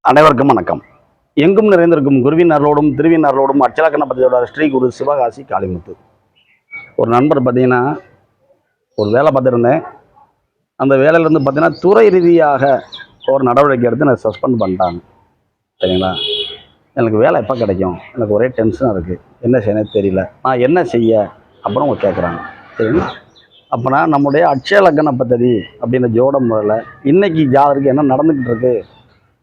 அனைவருக்கும் வணக்கம். எங்கும் நிறைந்திருக்கும் குருவின் அருளோடும் திருவின் அருளோடும் அச்சலக்கணபதியோட ஸ்ரீ குரு சிவகாசி காளிமுத்து. ஒரு நண்பர் பார்த்தீங்கன்னா ஒரு வேலை பார்த்துருந்தேன். அந்த வேலையிலேருந்து பார்த்தீங்கன்னா துறை ரீதியாக ஒரு நடவடிக்கை எடுத்து எனக்கு சஸ்பெண்ட் பண்ணிட்டாங்க. சரிங்களா? எனக்கு வேலை எப்போ கிடைக்கும்? எனக்கு ஒரே டென்ஷனாக இருக்குது. என்ன செய்யணும் தெரியல. நான் என்ன செய்ய அப்புறம் அவங்க கேட்குறாங்க. சரிங்களா? அப்போனா நம்முடைய அட்சயலக்கண பദ്ധதி அப்படின்ற ஜோட முறையில் இன்றைக்கி ஜாதகருக்கு என்ன நடந்துக்கிட்டு இருக்குது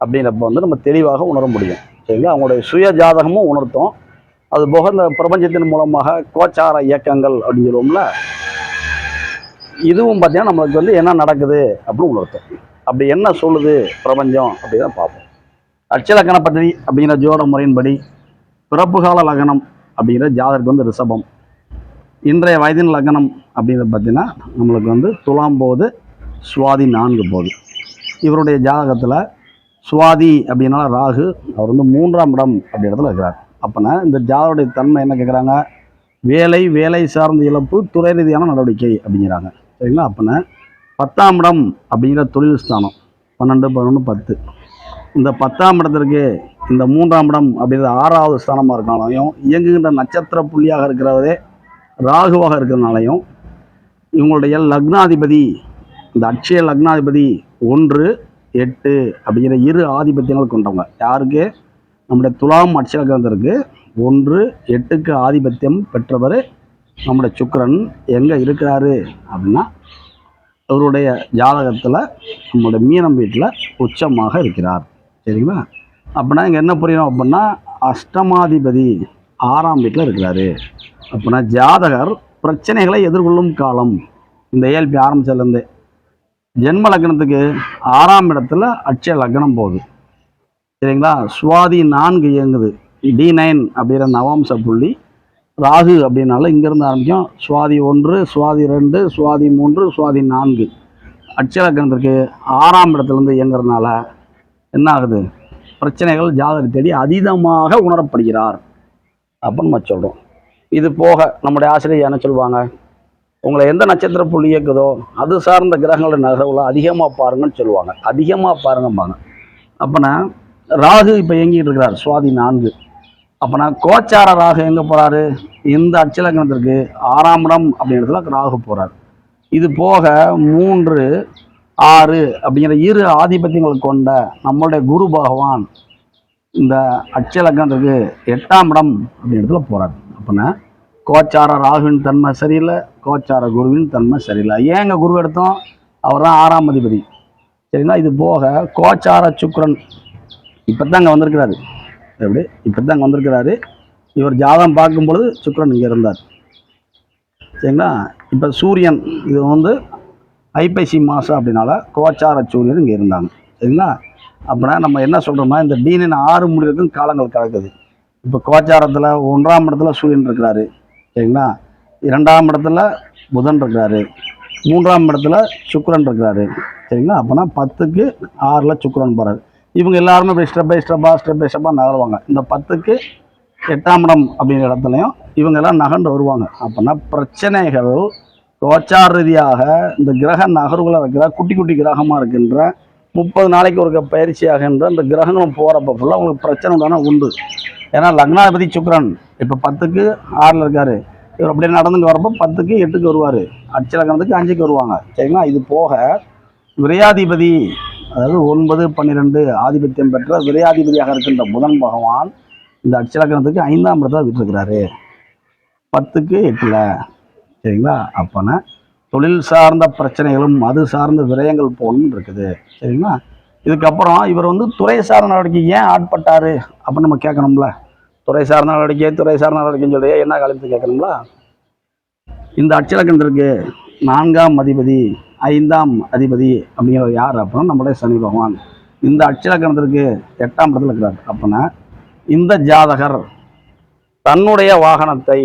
அப்படின்றப்ப வந்து நம்ம தெளிவாக உணர முடியும். சரிங்களா? அவங்களுடைய சுய ஜாதகமும் உணர்த்தும். அது போக இந்த பிரபஞ்சத்தின் மூலமாக கோச்சார இயக்கங்கள் அப்படின்னு சொல்லுவோம்ல, இதுவும் பார்த்தீங்கன்னா நம்மளுக்கு வந்து என்ன நடக்குது அப்படின்னு உணர்த்தும். அப்படி என்ன சொல்லுது பிரபஞ்சம் அப்படின்னா பார்ப்போம். அட்சயலக்கண பദ്ധதி அப்படிங்கிற ஜோட முறையின்படி பிறப்பு கால லக்னம் அப்படிங்கிற ஜாதகருக்கு வந்து ரிஷபம். இன்றைய வயதின் லக்னம் அப்படிங்கிறது பார்த்தீங்கன்னா நம்மளுக்கு வந்து துலாம் போது, சுவாதி 4 போகுது. இவருடைய ஜாதகத்தில் சுவாதி அப்படின்னால ராகு, அவர் வந்து 3ஆம் இடம் அப்படி இடத்துல இருக்கிறார். அப்போனா இந்த ஜாதகருடைய தன்மை என்ன கேட்குறாங்க? வேலை சார்ந்த இழப்பு, துறை ரீதியான நடவடிக்கை அப்படிங்கிறாங்க. சரிங்களா? அப்போனா 10ஆம் இடம் அப்படிங்கிற தொழில் ஸ்தானம் 12, 11, 10. இந்த 10ஆம் இடத்திற்கு இந்த 3ஆம் இடம் அப்படிங்கிற 6வது ஸ்தானமாக இருக்கிறனாலையும், இயங்குகின்ற நட்சத்திர புள்ளியாக இருக்கிறதே ராகுவாக இருக்கிறதுனாலையும், இவங்களுடைய லக்னாதிபதி, இந்த அட்சய லக்னாதிபதி 1, 8 அப்படிங்கிற இரு ஆதிபத்தியங்கள் கொண்டவங்க. யாருக்கு? நம்முடைய துலாம் அட்சயலக்கணத்திற்கு 1, 8க்கு ஆதிபத்தியம் பெற்றவர் நம்முடைய சுக்கிரன். எங்கே இருக்கிறாரு அப்படின்னா அவருடைய ஜாதகத்தில் நம்முடைய மீனம் வீட்டில் உச்சமாக இருக்கிறார். சரிங்களா? அப்படின்னா இங்கே என்ன புரியணும் அப்படின்னா அஷ்டமாதிபதி 6ஆம் வீட்டில் இருக்கிறாரு. அப்படின்னா ஜாதகர் பிரச்சனைகளை எதிர்கொள்ளும் காலம். இந்த ஏஎல்பி ஆரம்பிச்சதுலேருந்து ஜென்ம லக்னத்துக்கு 6ஆம் இடத்துல அட்சய லக்னம் போகுது. சரிங்களா? சுவாதி 4 இயங்குது. D9 அப்படிங்கிற நவாம்ச புள்ளி ராகு அப்படின்னால இங்கேருந்து ஆரம்பிக்கும். சுவாதி 1, சுவாதி 2, சுவாதி 3, சுவாதி 4 அட்சய லக்னத்திற்கு 6ஆம் இடத்துலேருந்து இயங்குறதுனால என்ன ஆகுது? பிரச்சனைகள் ஜாதகத்தை தேடி அதீதமாக உணரப்படுகிறார் அப்படின்னு நம்ம சொல்கிறோம். இது போக நம்முடைய ஆசிரியர் என்ன சொல்லுவாங்க? உங்களை எந்த நட்சத்திர புள்ளி இயக்குதோ அது சார்ந்த கிரகங்களோட நகர்வுகளை அதிகமாக பாருங்கன்னு சொல்லுவாங்க. அதிகமாக பாருங்கம்பாங்க. அப்போனா ராகு இப்போ இயங்கிட்டு இருக்கிறார் சுவாதி 4. அப்போனா கோச்சார ராகு எங்கே போகிறாரு? இந்த அட்சயலக்கணத்திற்கு 6ஆம் இடம் அப்படிங்கிறதுல ராகு போகிறார். இது போக 3, 6 அப்படிங்கிற இரு ஆதிபத்தியங்கள் கொண்ட நம்மளுடைய குரு பகவான் இந்த அட்சயலக்கணத்திற்கு 8ஆம் இடம் அப்படிங்கிறதுல போகிறார். அப்போனா கோச்சார ராகுவின் தன்மை சரியில்லை, கோச்சார குருவின் தன்மை சரியில்லை. ஏங்க குரு எடுத்தோம்? அவர் தான் 6ஆம் அதிபதி. சரிங்களா? இது போக கோச்சார சுக்கிரன் இப்போ தான் அங்கே வந்திருக்கிறாரு. எப்படி? இப்போ தான் அங்கே வந்திருக்கிறாரு. இவர் ஜாதகம் பார்க்கும்பொழுது சுக்கிரன் இங்கே இருந்தார். சரிங்களா? இப்போ சூரியன் இது வந்து ஐப்பசி மாதம் அப்படின்னால கோச்சார சூரியன் இங்கே இருந்தாங்க. சரிங்களா? அப்படின்னா நம்ம என்ன சொல்கிறோம்னா இந்த D9 6 முடிவுக்கும் காலங்கள் கலக்குது. இப்போ கோச்சாரத்தில் 1ஆம் இடத்துல சூரியன் இருக்கிறாரு. சரிங்களா? 2ஆம் இடத்துல புதன் இருக்கிறாரு. 3ஆம் இடத்துல சுக்கிரன் இருக்கிறாரு. சரிங்களா? அப்போனா 10க்கு 6ல் சுக்கிரன் போகிறாரு. இவங்க எல்லாருமே இப்படி ஸ்டெப் பை ஸ்டெப்பாக நகருவாங்க. இந்த 10க்கு 8ஆம் இடம் அப்படிங்கிற இடத்துலையும் இவங்க எல்லாம் நகர்ந்து வருவாங்க. அப்போனா பிரச்சனைகள் கோச்சார ரீதியாக இந்த கிரக நகர்வுகளை வைக்கிற குட்டி குட்டி கிரகமாக இருக்கின்ற 30 நாளைக்கு ஒரு பயிற்சி ஆகின்ற இந்த கிரகங்களும் போகிறப்ப ஃபுல்லாக உங்களுக்கு பிரச்சனை தானே உண்டு. ஏன்னா லக்னாதிபதி சுக்கிரன் இப்போ 10க்கு 6ல் இருக்காரு. இவர் அப்படியே நடந்துட்டு வரப்போ 10க்கு 8க்கு வருவார். அட்சயலக்கணத்துக்கு 5க்கு வருவாங்க. சரிங்களா? இது போக விரையாதிபதி, அதாவது 9, 12 ஆதிபத்தியம் பெற்ற விரையாதிபதியாக இருக்கின்ற புதன் பகவான் இந்த அட்சயலக்கணத்துக்கு 5ஆம் இடத்துல விட்டுருக்கிறாரு. 10க்கு 8ல். சரிங்களா? அப்போனா தொழில் சார்ந்த பிரச்சனைகளும் அது சார்ந்த விரயங்கள் போகணும்னு இருக்குது. சரிங்களா? இதுக்கப்புறம் இவர் வந்து துறை சார்ந்த நடவடிக்கை ஏன் ஆட்பட்டார் அப்படின்னு நம்ம கேட்கணும்ல. துறை சார்ந்த நடவடிக்கைன்னு சொல்லி என்ன காலத்து கேட்கணும்ல. இந்த அட்சயலக்கணத்திற்கு 4ஆம் அதிபதி, 5ஆம் அதிபதி அப்படிங்கிற யார் அப்படின்னா நம்மளுடைய சனி பகவான். இந்த அட்சயலக்கணத்திற்கு 8ஆம் இடத்துல இருக்கிறார். அப்படின்னா இந்த ஜாதகர் தன்னுடைய வாகனத்தை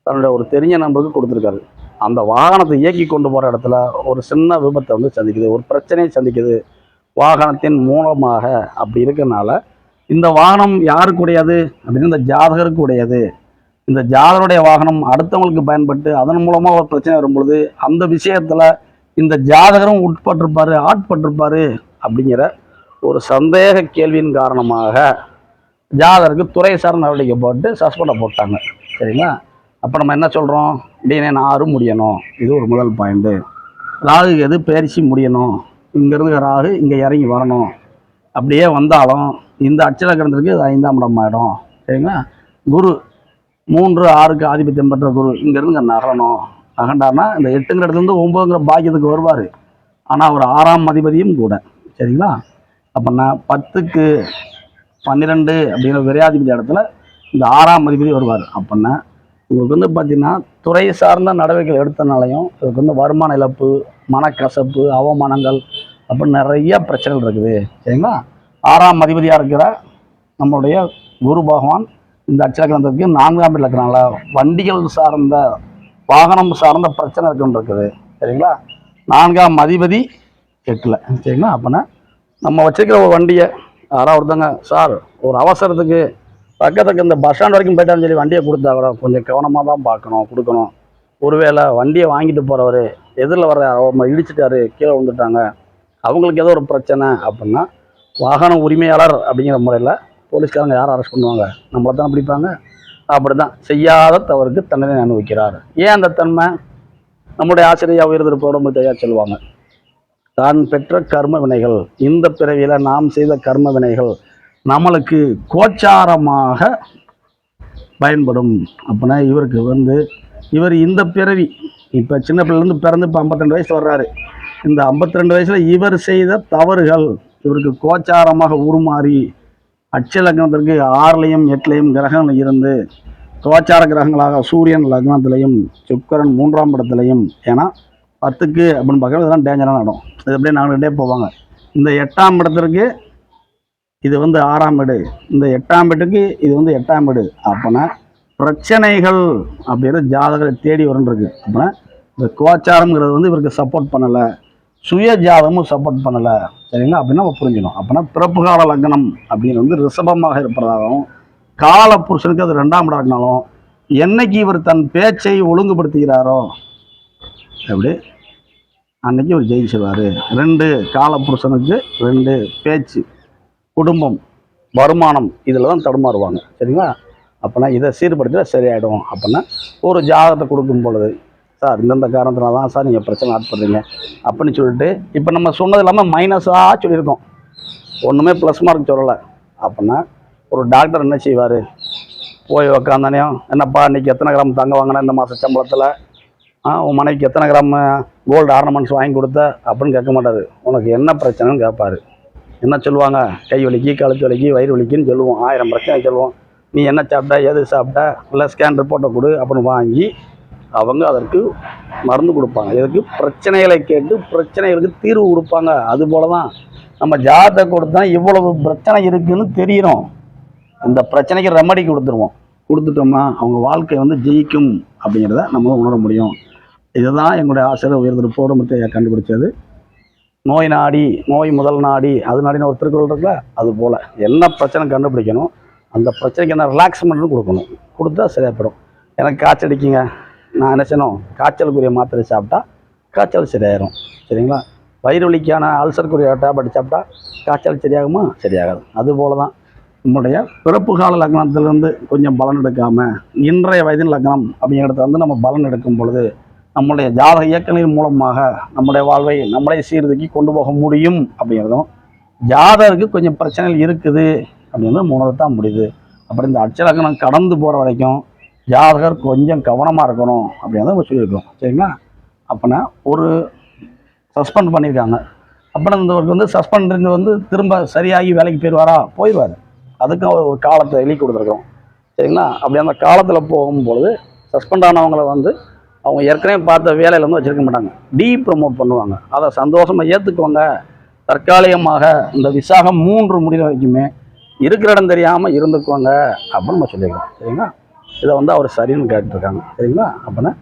தன்னுடைய ஒரு தெரிஞ்ச நம்பருக்கு கொடுத்துருக்காரு. அந்த வாகனத்தை இயக்கி கொண்டு போகிற இடத்துல ஒரு சின்ன விபத்தை வந்து சந்திக்குது, ஒரு பிரச்சனையை சந்திக்குது வாகனத்தின் மூலமாக. அப்படி இருக்கிறதுனால இந்த வாகனம் யாருக்கு உடையது அப்படின்னு இந்த ஜாதகருக்கு உடையது. இந்த ஜாதகருடைய வாகனம் அடுத்தவங்களுக்கு பயன்பட்டு அதன் மூலமாக ஒரு பிரச்சனை வரும்பொழுது அந்த விஷயத்தில் இந்த ஜாதகரும் உட்பட்டிருப்பார், ஆட்பட்டிருப்பார் அப்படிங்கிற ஒரு சந்தேக கேள்வியின் காரணமாக ஜாதகருக்கு துறை சார்ந்த நடவடிக்கை போட்டு சஸ்பெண்டை போட்டாங்க. சரிங்களா? அப்போ நம்ம என்ன சொல்கிறோம்? டிஎன்ஏ 6 முடியணும். இது ஒரு முதல் பாயிண்ட்டு. ராகு எது பயிற்சி முடியணும். இங்கேருந்து ராகு இங்கே இறங்கி வரணும். அப்படியே வந்தாலும் இந்த அட்சலக்கணத்துக்கு இது 5ஆம் இடம் ஆகிடும். சரிங்களா? குரு 3, 6க்கு ஆதிபத்தியம் பெற்ற குரு இங்கேருந்து இங்கே நகரணும். நகண்டார்னா இந்த 8ங்கிற இடத்துலேருந்து 9ங்கிற பாக்கியத்துக்கு வருவார். ஆனால் அவர் 6ஆம் அதிபதியும் கூட. சரிங்களா? அப்போனா 10க்கு 12 அப்படிங்கிற விரையாதிபதி இடத்துல இந்த 6ஆம் அதிபதி வருவார். அப்படின்னா உங்களுக்கு வந்து பார்த்தீங்கன்னா துறை சார்ந்த நடவடிக்கைகள் எடுத்தனாலையும் இதுக்கு வந்து வருமான இழப்பு, மனக்கசப்பு, அவமானங்கள் அப்படின்னு நிறைய பிரச்சனைகள் இருக்குது. சரிங்களா? 6ஆம் அதிபதியாக இருக்கிற நம்மளுடைய குரு பகவான் இந்த அட்சலக்கணத்துக்கு 4ஆம் இலக்கணால வண்டிகள் சார்ந்த வாகனம் சார்ந்த பிரச்சனை இருக்குது. சரிங்களா? 4ஆம் அதிபதி 8ல். சரிங்களா? அப்போனா நம்ம வச்சுருக்கிற ஒரு வண்டியை யாராவது ஒருத்தங்க சார் ஒரு அவசரத்துக்கு பக்கத்துக்கு இந்த பஸ் ஸ்டாண்ட் வரைக்கும் போயிட்டாலும் சரி வண்டியை கொடுத்தா கூட கொஞ்சம் கவனமாக தான் பார்க்கணும், கொடுக்கணும். ஒருவேளை வண்டியை வாங்கிட்டு போகிறவர் எதிரில் வர அவங்க இடிச்சிட்டாரு, கீழே விழுந்துட்டாங்க, அவங்களுக்கு ஏதோ ஒரு பிரச்சனை அப்படின்னா வாகன உரிமையாளர் அப்படிங்கிற முறையில் போலீஸ்காரங்க யாரும் அரெஸ்ட் பண்ணுவாங்க? நம்மளை தான் பிடிப்பாங்க. அப்படி தான் செய்யாத தவறுக்கு தண்டனை அனுபவிக்கிறார். ஏன் அந்த தன்மை? நம்முடைய ஆசிரியர் உயர்ந்திருப்போட தயார் சொல்லுவாங்க, தான் பெற்ற கர்ம வினைகள், இந்த பிறவியில் நாம் செய்த கர்ம வினைகள் நம்மளுக்கு கோச்சாரமாக பயன்படும். அப்படின்னா இவருக்கு வந்து இவர் இந்த பிறவி இப்போ சின்ன பிள்ளைலேருந்து பிறந்து இப்போ 52 வயசு வர்றாரு. இந்த 52 வயசில் இவர் செய்த தவறுகள் இவருக்கு கோச்சாரமாக உருமாறி அட்சலக்னத்திற்கு 6லையும் 8லையும் கிரகங்கள் இருந்து கோச்சார கிரகங்களாக சூரியன் லக்னத்திலையும் சுக்கிரன் 3ஆம் இடத்துலையும், ஏன்னா 10க்கு அப்படின்னு பார்க்குறது இதெல்லாம் டேஞ்சரான இடம். இது அப்படியே 4 போவாங்க. இந்த 8ஆம் இடத்திற்கு இது வந்து 6ஆம் வீடு, இந்த 8ஆம் வீட்டுக்கு இது வந்து 8ஆம் வீடு. அப்போனா பிரச்சனைகள் அப்படிங்கிறது ஜாதகரை தேடி வரும்ன்றிருக்கு. அப்போனா இந்த கோச்சாரங்கிறது வந்து இவருக்கு சப்போர்ட் பண்ணலை, சுய ஜாதகமும் சப்போர்ட் பண்ணலை. சரிங்களா? அப்படின்னா நம்ம புரிஞ்சிடும். அப்போனா பிறப்பு கால லக்னம் அப்படின்னு வந்து ரிஷபமாக இருப்பதாகவும் கால புருஷனுக்கு அது 2ஆம் இடம் இருக்கனாலும் என்னைக்கு இவர் தன் பேச்சை ஒழுங்குபடுத்துகிறாரோ அப்படி அன்னைக்கு இவர் ஜெயிச்சிருவார். 2 கால புருஷனுக்கு 2 பேச்சு, குடும்பம், வருமானம் இதில் தான் தடுமாறுவாங்க. சரிங்களா? அப்போனா இதை சீர்படுத்தினா சரியாயிடும். அப்படின்னா ஒரு ஜாதகத்தை கொடுக்கும் பொழுது சார் இந்தந்த காரணத்தினால தான் சார் நீங்கள் பிரச்சனை ஆட்படுறீங்க அப்படின்னு சொல்லிட்டு இப்போ நம்ம சொன்னது இல்லாமல் மைனஸாக சொல்லியிருக்கோம், ஒன்றுமே ப்ளஸ் மார்க் சொல்லலை. அப்படின்னா ஒரு டாக்டர் என்ன செய்வார்? போய் உக்காந்தானே, என்னப்பா இன்றைக்கி எத்தனை கிராம் தங்க வாங்கினா இந்த மாத சம்பளத்தில், உன் மனைவிக்கு எத்தனை கிராம் கோல்டு ஆர்னமெண்ட்ஸ் வாங்கி கொடுத்த அப்படின்னு கேட்க மாட்டார். உனக்கு என்ன பிரச்சனைன்னு கேட்பார். என்ன சொல்லுவாங்க? கை வலிக்கு, கழுத்து வலிக்கு, வயிறு வலிக்குன்னு சொல்லுவோம், 1000 பிரச்சனை சொல்லுவோம். நீ என்ன சாப்பிட்டா, எது சாப்பிட்டா, இல்லை ஸ்கேன் ரிப்போர்ட்டை கொடு அப்படின்னு வாங்கி அவங்க அதற்கு மருந்து கொடுப்பாங்க. இதுக்கு பிரச்சனைகளை கேட்டு பிரச்சனைகளுக்கு தீர்வு கொடுப்பாங்க. அதுபோல தான் நம்ம ஜாதகத்தை கொடுத்தா இவ்வளவு பிரச்சனை இருக்குதுன்னு தெரியணும், இந்த பிரச்சனைக்கு ரெமடி கொடுத்துட்டோம்னா அவங்க வாழ்க்கை வந்து ஜெயிக்கும் அப்படிங்கிறத நம்ம உணர முடியும். இதுதான் எங்களுடைய ஆசிரியர் உயர்ந்திருப்போடு கண்டுபிடிச்சது. நோய் நாடி, நோய் முதல் நாடி, அது நாடின ஒரு திருக்குறள் இருக்குல்ல, அது போல் என்ன பிரச்சனை கண்டுபிடிக்கணும், அந்த பிரச்சனைக்கு என்ன ரிலாக்ஸ்மெண்ட்னு கொடுக்கணும். கொடுத்தா சரியாகிடும். எனக்கு காய்ச்சல் அடிக்குங்க, நான் என்ன செய்யணும்? காய்ச்சலுக்குரிய மாத்திரை சாப்பிட்டா காய்ச்சல் சரியாயிடும். சரிங்களா? வயிறு வலிக்கான அல்சருக்குரிய டேப்லெட் சாப்பிட்டா காய்ச்சல் சரியாகுமா? சரியாகாது. அதுபோல் தான் நம்முடைய பிறப்பு கால லக்னத்திலிருந்து கொஞ்சம் பலன் எடுக்காமல் இன்றைய வயதின் லக்னம் அப்படிங்கிறத வந்து நம்ம பலன் எடுக்கும் பொழுது நம்முடைய ஜாதக இயக்கங்களின் மூலமாக நம்முடைய வாழ்வை நம்மளே சீர்தூக்கி கொண்டு போக முடியும். அப்படிங்கிறதும் ஜாதகருக்கு கொஞ்சம் பிரச்சனைகள் இருக்குது அப்படிங்கிறது உணரத்தான் முடியுது. அப்புறம் இந்த அட்சலக்னம் கடந்து போகிற வரைக்கும் ஜாதகர் கொஞ்சம் கவனமாக இருக்கணும் அப்படிங்கிறத நம்ம சொல்லியிருக்கோம். சரிங்களா? அப்போனா ஒரு சஸ்பெண்ட் பண்ணியிருக்காங்க, அப்புறம் இந்தவருக்கு வந்து சஸ்பெண்ட் வந்து திரும்ப சரியாகி வேலைக்கு போயிடுவார். அதுக்கும் ஒரு காலத்தை எழுதி கொடுத்துருக்கோம். சரிங்களா? அப்படி அந்த காலத்தில் போகும்பொழுது சஸ்பெண்ட் ஆனவங்களை வந்து அவங்க ஏற்கனவே பார்த்த வேலையில் வந்து வச்சுருக்க மாட்டாங்க, ப்ரமோட் பண்ணுவாங்க. அதை சந்தோஷமாக ஏற்றுக்குவாங்க. தற்காலிகமாக இந்த விசாகம் 3 முடிகிற வரைக்குமே இருக்கிற இடம் தெரியாமல் இருந்துக்குவாங்க அப்படின்னு நம்ம சொல்லியிருக்கோம். சரிங்களா? இதை வந்து அவர் சரின்னு கேட்டுருக்காங்க. சரிங்களா? அப்படின்னா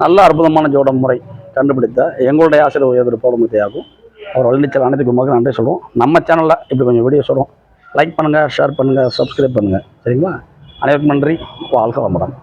நல்ல அற்புதமான ஜோட முறை கண்டுபிடித்த எங்களுடைய ஆசிரியர் உயர்ந்திருப்போடு முத்தையாகும் அவர் வழிநீச்சல் அனைத்துக்கு நன்றி சொல்லுவோம். நம்ம சேனலில் இப்படி கொஞ்சம் வீடியோ சொல்லுவோம். லைக் பண்ணுங்கள், ஷேர் பண்ணுங்கள், சப்ஸ்கிரைப் பண்ணுங்கள். சரிங்களா? அனைவருக்கும் நன்றி. வாழ்க வளமுடன்.